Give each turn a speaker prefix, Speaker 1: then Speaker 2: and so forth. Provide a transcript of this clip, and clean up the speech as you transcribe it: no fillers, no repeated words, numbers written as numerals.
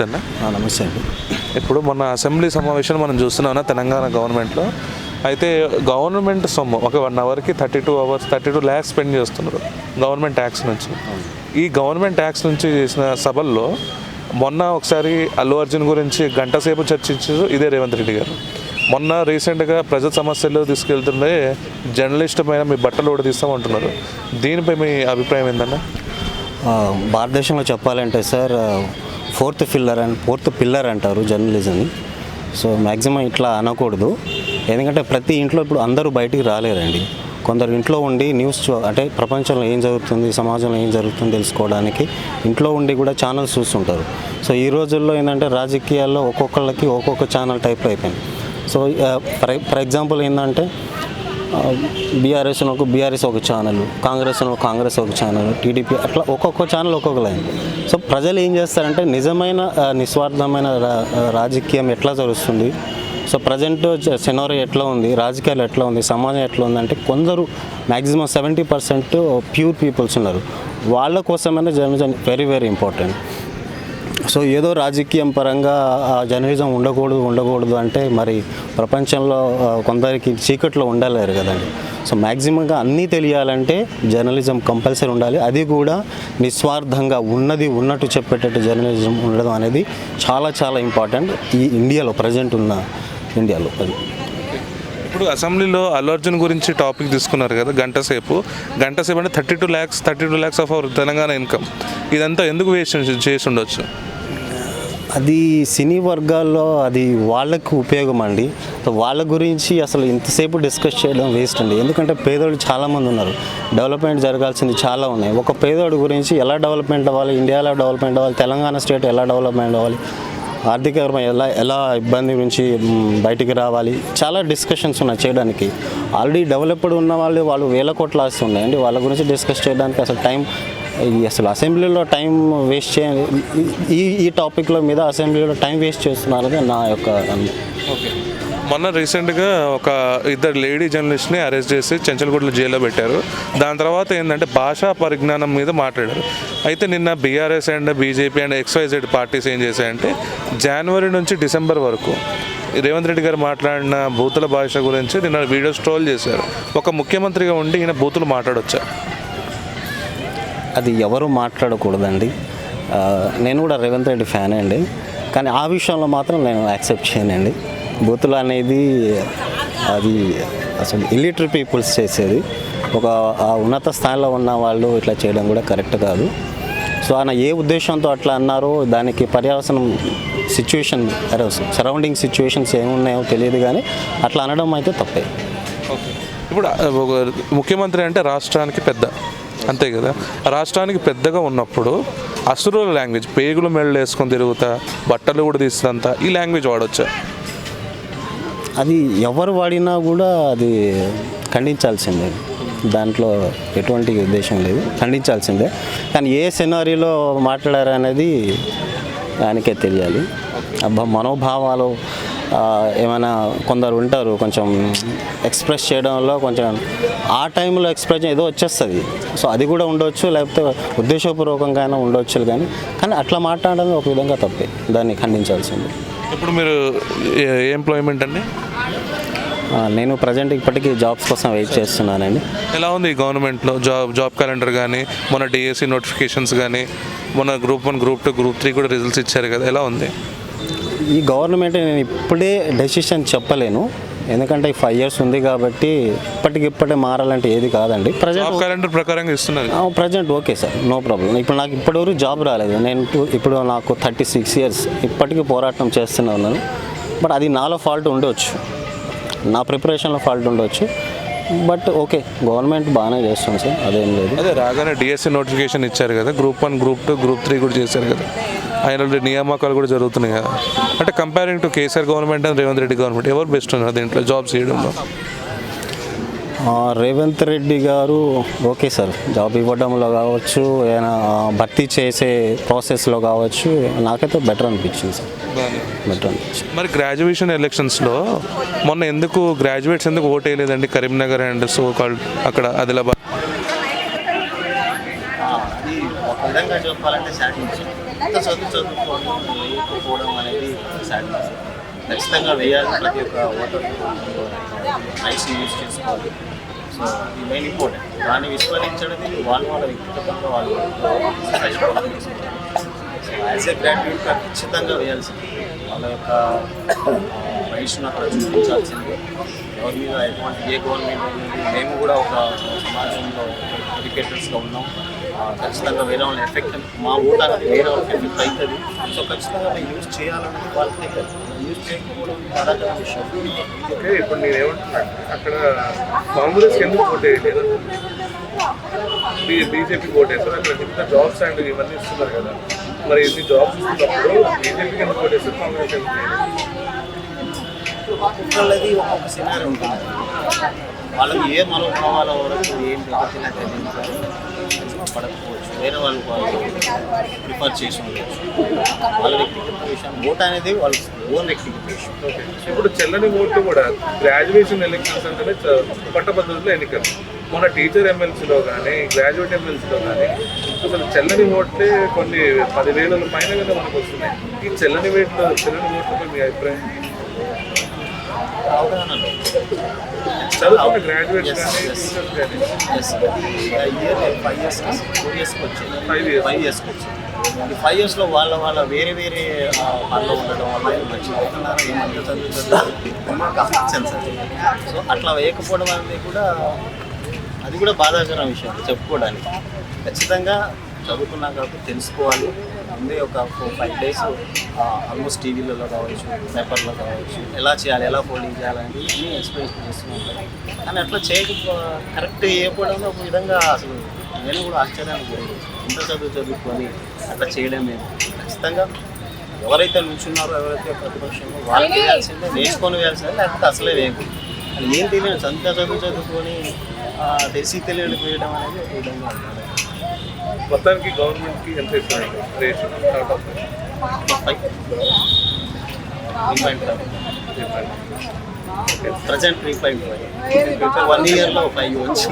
Speaker 1: అన్న
Speaker 2: నమస్తే అండి.
Speaker 1: ఇప్పుడు మొన్న అసెంబ్లీ సమావేశం మనం చూస్తున్నాం తెలంగాణ గవర్నమెంట్లో. అయితే గవర్నమెంట్ సొమ్ము ఒక 1 అవర్కి 32 lakhs స్పెండ్ చేస్తున్నారు గవర్నమెంట్ ట్యాక్స్ నుంచి. ఈ గవర్నమెంట్ ట్యాక్స్ నుంచి చేసిన సభల్లో మొన్న ఒకసారి అల్లు అర్జున్ గురించి గంట సేపు చర్చించారు ఇదే రేవంత్ రెడ్డి గారు. మొన్న రీసెంట్గా ప్రజా సమస్యలు తీసుకెళ్తుండే జర్నలిస్ట్ పైన మీ బట్టలు కూడా తీస్తామంటున్నారు. దీనిపై మీ అభిప్రాయం ఏంటన్నా?
Speaker 2: భారతదేశంలో చెప్పాలంటే సార్ ఫోర్త్ పిల్లర్ అంటారు జర్నలిజంని. సో మ్యాక్సిమం ఇట్లా అనకూడదు. ఎందుకంటే ప్రతి ఇంట్లో ఇప్పుడు అందరూ బయటికి రాలేరండి. కొందరు ఇంట్లో ఉండి న్యూస్ అంటే ప్రపంచంలో ఏం జరుగుతుంది, సమాజంలో ఏం జరుగుతుంది తెలుసుకోవడానికి ఇంట్లో ఉండి కూడా ఛానల్స్ చూస్తుంటారు. సో ఈ రోజుల్లో ఏంటంటే రాజకీయాల్లో ఒక్కొక్కళ్ళకి ఒక్కొక్క ఛానల్ టైప్లో అయిపోయింది. సో ఫర్ ఎగ్జాంపుల్ ఏంటంటే బీఆర్ఎస్ ఒక ఛానల్, కాంగ్రెస్ ఒక ఛానల్, టీడీపీ అట్లా ఒక్కొక్క ఛానల్ ఒక్కొక్క లైన్. సో ప్రజలు ఏం చేస్తారంటే నిజమైన నిస్వార్థమైన రాజకీయం ఎట్లా జరుగుతుంది, సో ప్రజెంట్ సినారియో ఎట్లా ఉంది, రాజకీయాలు ఎట్లా ఉంది, సమాజం ఎట్లా ఉంది అంటే కొందరు మ్యాక్సిమం 70% ప్యూర్ పీపుల్స్ ఉన్నారు. వాళ్ళ కోసమైనా journalism very very important. So ఏదో రాజకీయం పరంగా జర్నలిజం ఉండకూడదు అంటే మరి ప్రపంచంలో కొందరికి చీకట్లో ఉండలేరు కదండి. సో మ్యాక్సిమంగా అన్నీ తెలియాలంటే జర్నలిజం కంపల్సరీ ఉండాలి. అది కూడా నిస్వార్థంగా ఉన్నట్టు చెప్పేటట్టు జర్నలిజం ఉండడం అనేది చాలా చాలా ఇంపార్టెంట్ ఈ ఇండియాలో ప్రజెంట్ ఉన్న ఇండియాలో. అది
Speaker 1: ఇప్పుడు అసెంబ్లీలో అల్లు అర్జున్ గురించి టాపిక్ తీసుకున్నారు కదా, గంట సేపు అంటే 32 lakhs of our Telangana income. ఇదంతా ఎందుకు వేస్ట్ చేసి ఉండొచ్చు?
Speaker 2: అది సినీ వర్గాల్లో అది వాళ్ళకు ఉపయోగం అండి. వాళ్ళ గురించి అసలు ఇంతసేపు డిస్కస్ చేయడం వేస్ట్ అండి. ఎందుకంటే పేదోళ్ళు చాలామంది ఉన్నారు, డెవలప్మెంట్ జరగాల్సింది చాలా ఉన్నాయి. ఒక పేదోడి గురించి ఎలా డెవలప్మెంట్ అవ్వాలి, ఇండియాలో డెవలప్మెంట్ అవ్వాలి, తెలంగాణ స్టేట్ ఎలా డెవలప్మెంట్ అవ్వాలి, ఆర్థికపరమైన ఎలా ఇబ్బంది నుంచి బయటికి రావాలి, చాలా డిస్కషన్స్ ఉన్నాయి చేయడానికి. ఆల్రెడీ డెవలప్డ్ ఉన్న వాళ్ళు వేల కోట్ల ఆస్తి ఉన్నాయండి. వాళ్ళ గురించి డిస్కస్ చేయడానికి అసలు అసెంబ్లీలో టైం వేస్ట్ ఈ టాపిక్ల మీద అసెంబ్లీలో టైం వేస్ట్ చేస్తున్నారని నా యొక్క.
Speaker 1: ఓకే, మొన్న రీసెంట్గా ఒక 2 లేడీ జర్నలిస్ట్ని అరెస్ట్ చేసి చెంచల్గూడలో జైల్లో పెట్టారు. దాని తర్వాత ఏంటంటే భాషా పరిజ్ఞానం మీద మాట్లాడారు. అయితే నిన్న BRS and BJP and XYZ parties ఏం చేశాయంటే జనవరి నుంచి డిసెంబర్ వరకు రేవంత్ రెడ్డి గారు మాట్లాడిన బూతుల భాష గురించి నిన్న వీడియోస్ ట్రోల్ చేశారు. ఒక ముఖ్యమంత్రిగా ఉండి ఈయన బూతులు మాట్లాడొచ్చారు.
Speaker 2: అది ఎవరు మాట్లాడకూడదండి. నేను కూడా రేవంత్ రెడ్డి ఫ్యాన్ అండి, కానీ ఆ విషయంలో మాత్రం నేను యాక్సెప్ట్ చేయనండి. బూతులు అనేది అది అసలు ఇల్లిటరీ పీపుల్స్ చేసేది. ఒక ఉన్నత స్థాయిలో ఉన్న వాళ్ళు ఇట్లా చేయడం కూడా కరెక్ట్ కాదు. సో ఆయన ఏ ఉద్దేశంతో అట్లా అన్నారో దానికి పర్యావసనం సరౌండింగ్ సిచ్యువేషన్స్ ఏమున్నాయో తెలియదు, కానీ అట్లా అనడం అయితే తప్పే.
Speaker 1: ఇప్పుడు ముఖ్యమంత్రి అంటే రాష్ట్రానికి పెద్ద, అంతే కదా. రాష్ట్రానికి పెద్దగా ఉన్నప్పుడు అసురుల లాంగ్వేజ్, పేగులు మెడలు వేసుకొని తిరుగుతా, బట్టలు కూడా తీస్తుందంతా, ఈ లాంగ్వేజ్ వాడొచ్చా?
Speaker 2: అది ఎవరు వాడినా కూడా అది ఖండించాల్సిందే, దాంట్లో ఎటువంటి ఉద్దేశం లేదు, ఖండించాల్సిందే. కానీ ఏ సినారీలో మాట్లాడారనేది ఆయనకే తెలియాలి. మనోభావాలు ఏమైనా కొందరు ఉంటారు కొంచెం ఎక్స్ప్రెస్ చేయడంలో కొంచెం ఆ టైంలో ఎక్స్ప్రెస్ ఏదో వచ్చేస్తుంది. సో అది కూడా ఉండవచ్చు, లేకపోతే ఉద్దేశపూర్వకంగా అయినా ఉండవచ్చు, కానీ అట్లా మాట్లాడడం ఒక విధంగా తప్పే, దాన్ని ఖండించాల్సింది.
Speaker 1: ఇప్పుడు మీరు ఎంప్లాయ్మెంట్ అండి?
Speaker 2: నేను ప్రజెంట్ ఇప్పటికీ జాబ్స్ కోసం వెయిట్ చేస్తున్నానండి.
Speaker 1: ఎలా ఉంది ఈ గవర్నమెంట్లో జాబ్ క్యాలెండర్ కానీ, మొన్న DSC నోటిఫికేషన్స్ కానీ, మొన్న Group 1, Group 2, Group 3 కూడా రిజల్ట్స్ ఇచ్చారు కదా, ఎలా ఉంది
Speaker 2: ఈ గవర్నమెంట్? నేను ఇప్పుడే డెసిషన్ చెప్పలేను, ఎందుకంటే 5 years ఉంది కాబట్టి ఇప్పటికిప్పుడే మారాలంటే ఏది కాదండి.
Speaker 1: జాబ్ క్యాలెండర్ ప్రకారంగా ఇస్తున్నారు
Speaker 2: present. Okay sir, no problem. ఇప్పుడు నాకు ఇప్పటివరకు జాబ్ రాలేదు. ఇప్పుడు నాకు 36 years ఇప్పటికీ పోరాటం చేస్తూనే ఉన్నాను. బట్ అది నాలో ఫాల్ట్ ఉండవచ్చు, నా ప్రిపరేషన్లో ఫాల్ట్ ఉండవచ్చు. బట్ ఓకే, గవర్నమెంట్ బాగానే చేస్తుంది సార్, అదేం లేదు.
Speaker 1: అదే రాగానే DSC నోటిఫికేషన్ ఇచ్చారు కదా, Group 1, Group 2, Group 3 కూడా చేశారు కదా, ఆయన నియామకాలు కూడా జరుగుతున్నాయి కదా. అంటే comparing to KCR government and Revanth Reddy government ఎవరు బెస్ట్ ఉన్నారు దీంట్లో జాబ్స్ చేయడంలో?
Speaker 2: రేవంత్ రెడ్డి గారు ఓకే సార్, జాబ్ ఇవ్వడంలో కావచ్చు, ఏమైనా భర్తీ చేసే ప్రాసెస్లో కావచ్చు, నాకైతే బెటర్ అనిపించింది సార్, బెటర్ అనిపించింది.
Speaker 1: మరి గ్రాడ్యుయేషన్ ఎలక్షన్స్లో మొన్న ఎందుకు గ్రాడ్యుయేట్స్ ఎందుకు ఓట్ వేయలేదండి కరీంనగర్ అండ్ సో కాల్డ్ అక్కడ ఆదిలాబాద్?
Speaker 2: ఒక విధంగా చెప్పాలంటే ఇంత చదువుకొని వేయకపోవడం అనేది సాడ్నెస్. ఖచ్చితంగా వేయాలి. ప్రతి ఒక్క ఓటర్ రైట్స్ని యూజ్ చేసుకోవాలి. సో ఇది మెయిన్ ఇంపార్టెంట్. దాన్ని విస్మరించడమే వాళ్ళ వ్యక్తిగతంగా వాళ్ళు కష్టపడాలి. సో యాజ్ ఏ గ్రాడ్యుయేట్గా ఖచ్చితంగా వేయాల్సింది. వాళ్ళ యొక్క రైట్స్ను అక్కడ చూపించాల్సింది. ఎవరి మీద ఎటువంటి ఏ గవర్నమెంట్ అనేది మేము కూడా ఒక సమాజంలో ఎడ్యుకేటర్స్గా ఉన్నాం. ఖచ్చితంగా వేరే వాళ్ళని ఎఫెక్ట్ మా ఓట్ అనేది వేరే వాళ్ళకి ఎఫెక్ట్ అవుతుంది. సో ఖచ్చితంగా మేము యూజ్ చేయాలనేది వాళ్ళకి అవుతుంది. యూజ్ చేయకపోవడం బాధాకర విషయం.
Speaker 1: ఓకే, ఇప్పుడు నేను ఏమంటున్నా అక్కడ కాంగ్రెస్కి ఎందుకు ఓట్ వేయలేదు, బీజేపీకి ఓట్ వేస్తారు. అక్కడ ఇంత జాబ్స్ అండ్ ఇవన్నీ ఇస్తున్నారు కదా, మరి ఇన్ని జాబ్స్ ఇస్తున్నప్పుడు బీజేపీకి ఎందుకు ఓట్ వేస్తారు, కాంగ్రెస్ ఎందుకు వేయలేదు?
Speaker 2: ఒక్కొక్కళ్ళది ఒక్కొక్క సినారీ ఉంటుంది. వాళ్ళకి ఏ మనోభావాల వరకు ఏం దెబ్బతిన్నా తెలియదు పడకపోవచ్చు. వేరే వాళ్ళు ప్రిఫర్ చేసి ఉండవచ్చు. వాళ్ళ వ్యక్తిగత విషయం. ఓట్ అనేది వాళ్ళ ఓన్ వ్యక్తిగత విషయం.
Speaker 1: ఓకే, ఇప్పుడు చెల్లని ఓట్లు కూడా గ్రాడ్యుయేషన్ ఎలక్షన్స్ అంటేనే పట్టపద్ధతిలో ఎన్నికలు. మన టీచర్ ఎమ్మెల్సీలో కానీ గ్రాడ్యుయేట్ ఎమ్మెల్సీలో కానీ అసలు చెల్లని ఓట్లే కొన్ని 10,000 పైన కదా మనకు వస్తున్నాయి. ఈ చెల్లని ఓట్లపై మీ అభిప్రాయం?
Speaker 2: అవగాహనలో
Speaker 1: చదువుకున్న గ్రాడ్యుయేట్స్ కానీ
Speaker 2: ఇయర్ 5 ఇయర్స్కి 4 ఇయర్స్కి వచ్చేది. 5 ఇయర్స్కి వచ్చేది. ఈ 5 ఇయర్స్లో వాళ్ళ వేరే పనిలో ఉండడం వల్ల ఏమవుతున్నారో ఏమంటే చదువుతుంది. సో అట్లా వేయకపోవడం అనేది కూడా అది కూడా బాధాకరమైన విషయం చెప్పుకోవడానికి. ఖచ్చితంగా చదువుకున్నాం కాబట్టి తెలుసుకోవాలి. ముందే ఒక 4-5 డేస్ ఆల్మోస్ట్ టీవీలలో కావచ్చు, పేపర్లో కావచ్చు, ఎలా చేయాలి, ఎలా ఫోల్డింగ్ చేయాలని అన్నీ ఎక్స్ప్లెయిన్ చేస్తూ ఉంటారు. కానీ అట్లా కరెక్ట్ చేయకపోవడంలో ఒక విధంగా అసలు నేను కూడా ఆశ్చర్యానికి గురైంది. ఇంత చదువుకొని అట్లా చేయడమే. ఖచ్చితంగా ఎవరైతే నుంచున్నారో, ఎవరైతే ప్రతిపక్షంలో వాళ్ళు వేయాల్సిందే, నేర్చుకొని వేయాల్సిందే, లేకపోతే అసలే వేయకూడదు. అది ఏం తెలియదు. అంత చదువుకొని తెలియని వేయడం అనేది ఒక విధంగా ఉంటుంది.
Speaker 1: మొత్తానికి గవర్నమెంట్కి ఎంత ఇస్తున్నారు రేషన్?
Speaker 2: 3.5 ప్రజెంట్ 3.5 1 ఇయర్లో 5 వచ్చి